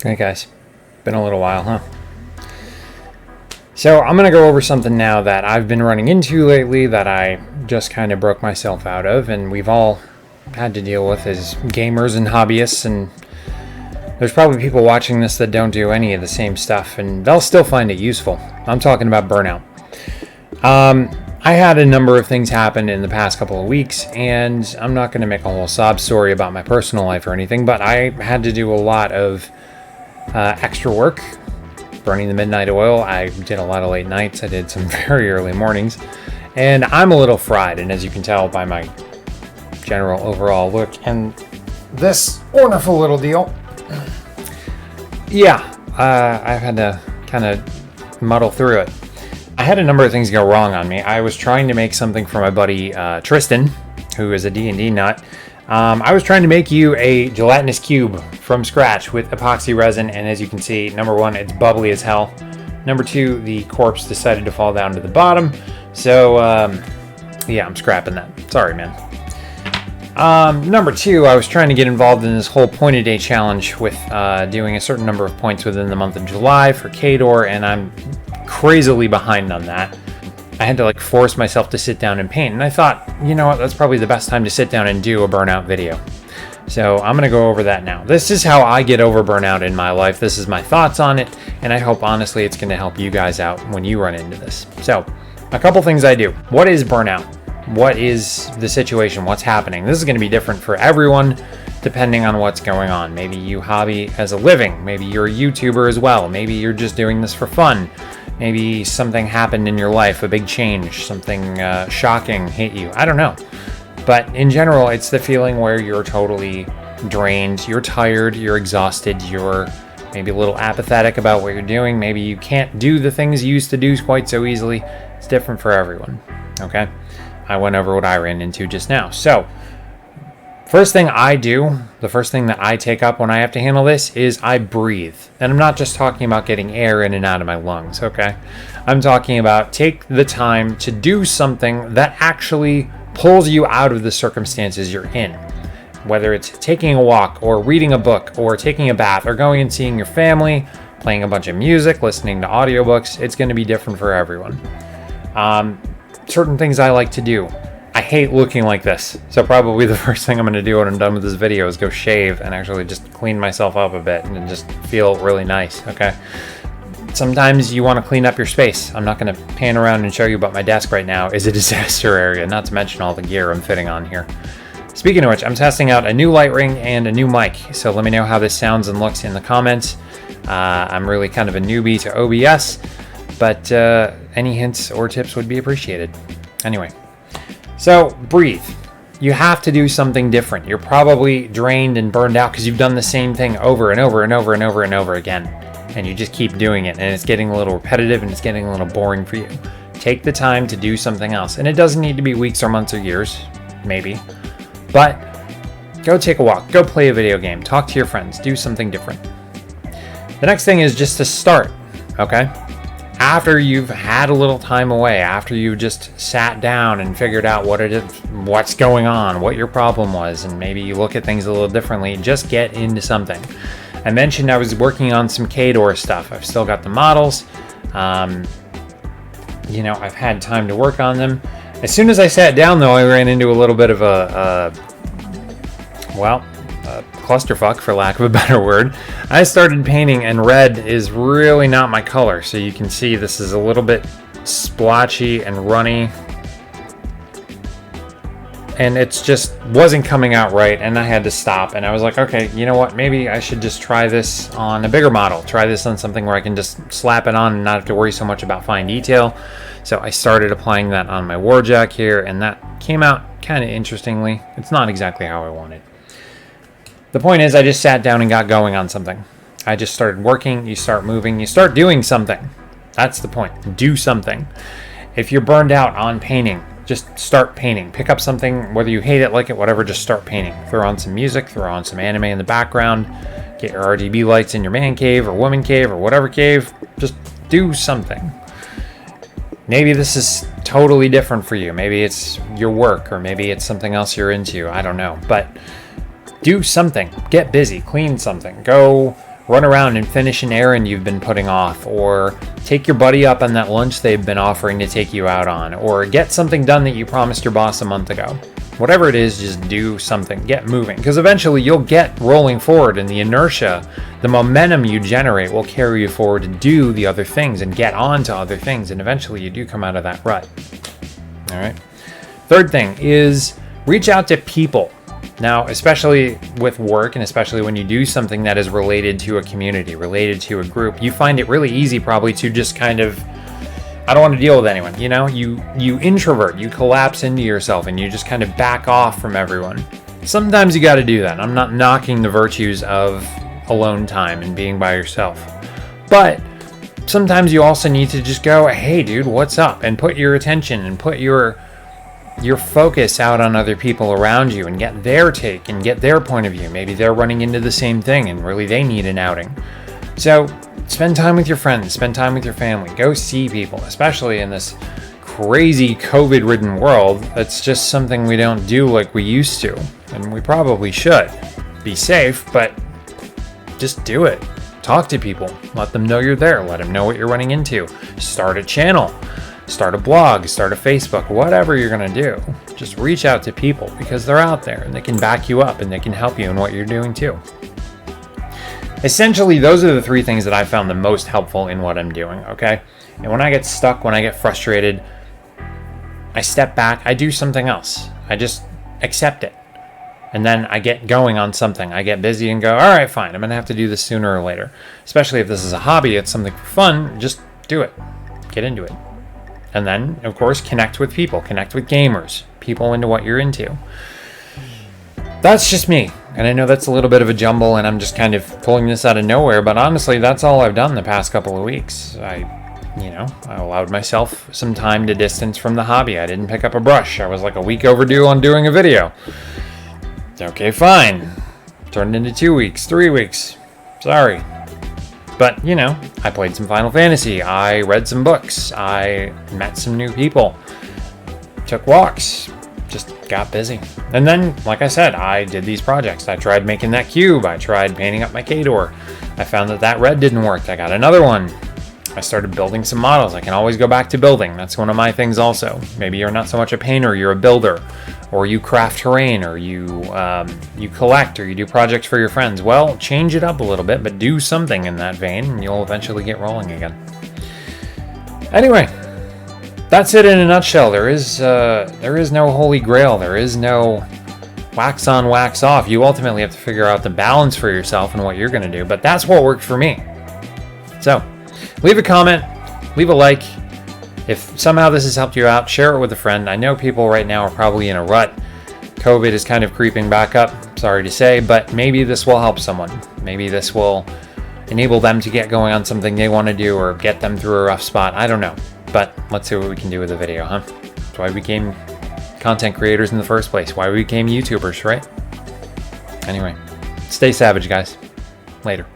Hey guys, been a little while, huh? So I'm going to go over something now that I've been running into lately that I just kind of broke myself out of, and we've all had to deal with as gamers and hobbyists, and there's probably people watching this that don't do any of the same stuff, and they'll still find it useful. I'm talking about burnout. I had a number of things happen in the past couple of weeks, and I'm not going to make a whole sob story about my personal life or anything, but I had to do a lot of extra work, burning the midnight oil. I did a lot of late nights. I did some very early mornings, and I'm a little fried. And as you can tell by my general overall look and this wonderful little deal, I've had to kind of muddle through it. I had a number of things go wrong on me. I was trying to make something for my buddy Tristan, who is a D&D nut. I was trying to make you a gelatinous cube from scratch with epoxy resin, and as you can see, number one, it's bubbly as hell. Number two, the corpse decided to fall down to the bottom, so I'm scrapping that. Sorry, man. Number two, I was trying to get involved in this whole point a day challenge with doing a certain number of points within the month of July for Kador, and I'm crazily behind on that. I had to force myself to sit down and paint, and I thought, you know what, that's probably the best time to sit down and do a burnout video. So I'm going to go over that now. This is how I get over burnout in my life. This is my thoughts on it, and I hope honestly it's going to help you guys out when you run into this. So a couple things I do. What is burnout? What is the situation? What's happening? This is going to be different for everyone depending on what's going on. Maybe you hobby as a living. Maybe you're a YouTuber as well. Maybe you're just doing this for fun. Maybe something happened in your life, a big change, something shocking hit you. I don't know. But in general, it's the feeling where you're totally drained, you're tired, you're exhausted, you're maybe a little apathetic about what you're doing. Maybe you can't do the things you used to do quite so easily. It's different for everyone, okay? I went over what I ran into just now. So, first thing I do, the first thing that I take up when I have to handle this is I breathe. And I'm not just talking about getting air in and out of my lungs, okay? I'm talking about take the time to do something that actually pulls you out of the circumstances you're in. Whether it's taking a walk or reading a book or taking a bath or going and seeing your family, playing a bunch of music, listening to audiobooks, it's going to be different for everyone. Certain things I like to do. I hate looking like this, so probably the first thing I'm going to do when I'm done with this video is go shave and actually just clean myself up a bit and just feel really nice, okay? Sometimes you want to clean up your space. I'm not going to pan around and show you, but my desk right now is a disaster area, not to mention all the gear I'm fitting on here. Speaking of which, I'm testing out a new light ring and a new mic, so let me know how this sounds and looks in the comments. I'm really kind of a newbie to OBS, but any hints or tips would be appreciated. Anyway. So, breathe. You have to do something different. You're probably drained and burned out because you've done the same thing over and over and over and over and over again. And you just keep doing it, and it's getting a little repetitive and it's getting a little boring for you. Take the time to do something else. And it doesn't need to be weeks or months or years, maybe. But go take a walk, go play a video game, talk to your friends, do something different. The next thing is just to start, okay? After you've had a little time away, after you just sat down and figured out what's going on, what your problem was, and maybe you look at things a little differently, just get into something. I mentioned I was working on some Kador stuff. I've still got the models. I've had time to work on them. As soon as I sat down, though, I ran into a little bit of a clusterfuck, for lack of a better word. I started painting, and red is really not my color, so you can see this is a little bit splotchy and runny, and it's just wasn't coming out right, and I had to stop, and I was like, okay, you know what, maybe I should just try this on a bigger model, try this on something where I can just slap it on and not have to worry so much about fine detail. So I started applying that on my warjack here, and that came out kind of interestingly. It's not exactly how I wanted. The point is, I just sat down and got going on something. I just started working, you start moving, you start doing something. That's the point. Do something. If you're burned out on painting, just start painting. Pick up something, whether you hate it, like it, whatever, just start painting. Throw on some music, throw on some anime in the background, get your RGB lights in your man cave or woman cave or whatever cave. Just do something. Maybe this is totally different for you. Maybe it's your work, or maybe it's something else you're into. I don't know. But do something. Get busy. Clean something. Go run around and finish an errand you've been putting off, or take your buddy up on that lunch they've been offering to take you out on, or get something done that you promised your boss a month ago. Whatever it is, just do something, get moving, because eventually you'll get rolling forward, and the inertia, the momentum you generate will carry you forward to do the other things and get on to other things, and eventually you do come out of that rut. All right. Third thing is reach out to people. Now, especially with work, and especially when you do something that is related to a community, related to a group, you find it really easy probably to just kind of, I don't want to deal with anyone. You know, you introvert, you collapse into yourself, and you just kind of back off from everyone. Sometimes you got to do that. I'm not knocking the virtues of alone time and being by yourself. But sometimes you also need to just go, hey dude, what's up? And put your attention and put your focus out on other people around you and get their take and get their point of view. Maybe they're running into the same thing and really they need an outing. So spend time with your friends, spend time with your family, go see people, especially in this crazy COVID-ridden world. That's just something we don't do like we used to, and we probably should. Be safe, but just do it. Talk to people, let them know you're there, let them know what you're running into. Start a channel. Start a blog, start a Facebook, whatever you're going to do. Just reach out to people because they're out there and they can back you up and they can help you in what you're doing too. Essentially, those are the three things that I found the most helpful in what I'm doing, okay? And when I get stuck, when I get frustrated, I step back, I do something else. I just accept it. And then I get going on something. I get busy and go, all right, fine, I'm going to have to do this sooner or later. Especially if this is a hobby, it's something for fun, just do it. Get into it. And then, of course, connect with people, connect with gamers, people into what you're into. That's just me. And I know that's a little bit of a jumble and I'm just kind of pulling this out of nowhere, but honestly, that's all I've done the past couple of weeks. I allowed myself some time to distance from the hobby. I didn't pick up a brush. I was like a week overdue on doing a video. Okay, fine. Turned into 2 weeks, 3 weeks. Sorry. But, I played some Final Fantasy, I read some books, I met some new people, took walks, just got busy. And then, like I said, I did these projects. I tried making that cube, I tried painting up my K-door. I found that red didn't work, I got another one. I started building some models. I can always go back to building. That's one of my things also. Maybe you're not so much a painter, you're a builder. Or you craft terrain, or you collect, or you do projects for your friends. Well, change it up a little bit, but do something in that vein, and you'll eventually get rolling again. Anyway, that's it in a nutshell. There is no holy grail. There is no wax on, wax off. You ultimately have to figure out the balance for yourself and what you're going to do, but that's what worked for me. So, leave a comment, leave a like. If somehow this has helped you out, share it with a friend. I know people right now are probably in a rut. COVID is kind of creeping back up, sorry to say, but maybe this will help someone. Maybe this will enable them to get going on something they want to do or get them through a rough spot. I don't know, but let's see what we can do with the video, huh? That's why we became content creators in the first place, why we became YouTubers, right? Anyway, stay savage, guys. Later.